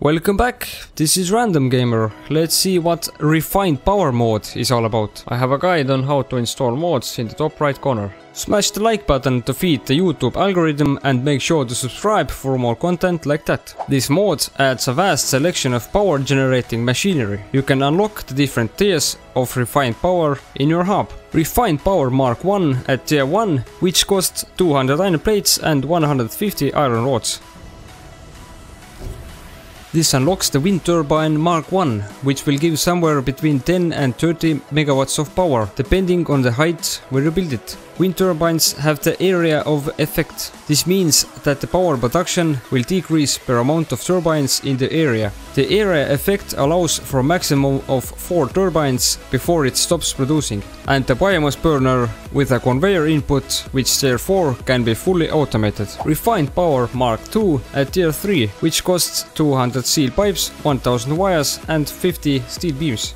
Welcome back, this is Random Gamer. Let's see what Refined Power mode is all about. I have a guide on how to install mods in the top right corner. Smash the like button to feed the YouTube algorithm and make sure to subscribe for more content like that. This mod adds a vast selection of power generating machinery. You can unlock the different tiers of Refined Power in your hub. Refined Power Mark 1 at tier 1, which costs 200 iron plates and 150 iron rods. This unlocks the Wind Turbine Mark 1, which will give somewhere between 10 and 30 megawatts of power, depending on the height where you build it. Wind turbines have the area of effect. This means that the power production will decrease per amount of turbines in the area. The area effect allows for a maximum of 4 turbines before it stops producing, and the biomass burner with a conveyor input, which therefore can be fully automated. Refined Power Mark 2 at tier 3, which costs 200 steel pipes, 1000 wires and 50 steel beams.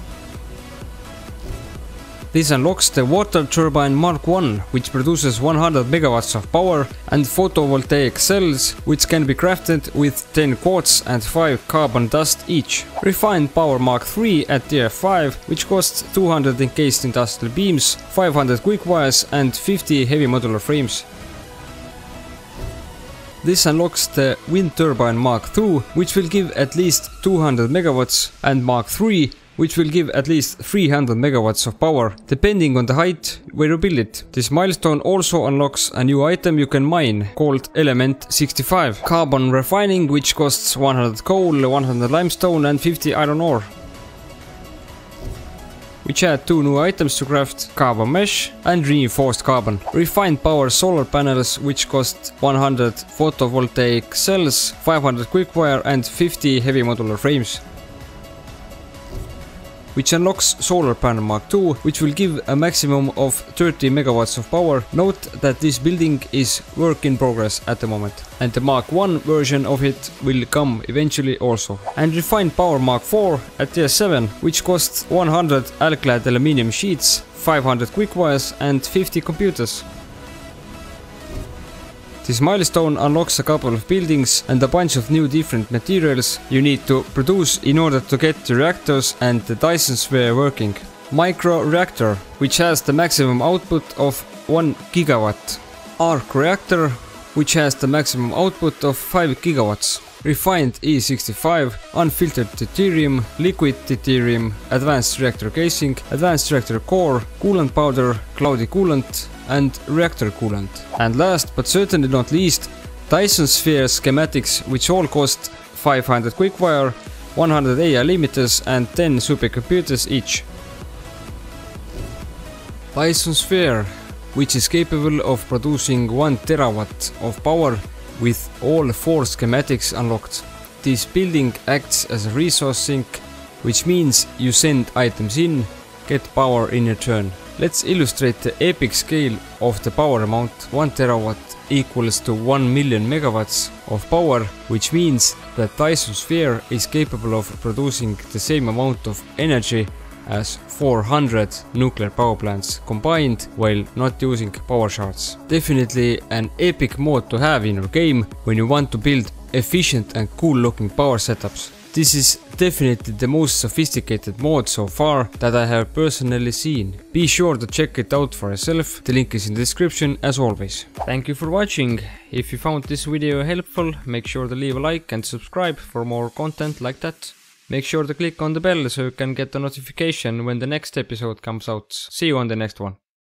This unlocks the Water Turbine Mark 1, which produces 100 megawatts of power, and photovoltaic cells, which can be crafted with 10 quartz and 5 carbon dust each. Refined Power Mark 3 at tier 5, which costs 200 encased industrial beams, 500 quick wires and 50 heavy modular frames. This unlocks the Wind Turbine Mark 2, which will give at least 200 megawatts, and Mark 3, which will give at least 300 megawatts of power, depending on the height where you build it. This milestone also unlocks a new item you can mine, called Element 65. Carbon refining, which costs 100 coal, 100 limestone and 50 iron ore. Which add 2 new items to craft: carbon mesh and reinforced carbon. Refined Power solar panels, which cost 100 photovoltaic cells, 500 quickwire and 50 heavy modular frames. Which unlocks Solar Panel Mark 2, which will give a maximum of 30 megawatts of power. Note that this building is work in progress at the moment, and the Mark 1 version of it will come eventually also. And Refined Power Mark 4 at tier 7, which costs 100 alclad aluminium sheets, 500 quick wires and 50 computers. This milestone unlocks a couple of buildings and a bunch of new different materials you need to produce in order to get the reactors and the Dyson sphere working. Micro Reactor, which has the maximum output of 1 gigawatt. Arc Reactor, which has the maximum output of 5 gigawatts. Refined E65, unfiltered deuterium, liquid deuterium, advanced reactor casing, advanced reactor core, coolant powder, cloudy coolant and reactor coolant. And last but certainly not least, Dyson sphere schematics, which all cost 500 quickwire, 100 AI limiters and 10 supercomputers each. Dyson sphere, which is capable of producing 1 terawatt of power with all 4 schematics unlocked. This building acts as a resource sink, which means you send items in, get power in return. Let's illustrate the epic scale of the power amount. 1 terawatt equals to 1 million megawatts of power, which means that Dyson sphere is capable of producing the same amount of energy as 400 nuclear power plants combined while not using power shards. Definitely an epic mod to have in your game when you want to build efficient and cool looking power setups. This is definitely the most sophisticated mod so far that I have personally seen. Be sure to check it out for yourself, the link is in the description as always. Thank you for watching. If you found this video helpful, make sure to leave a like and subscribe for more content like that. Make sure to click on the bell so you can get a notification when the next episode comes out. See you on the next one.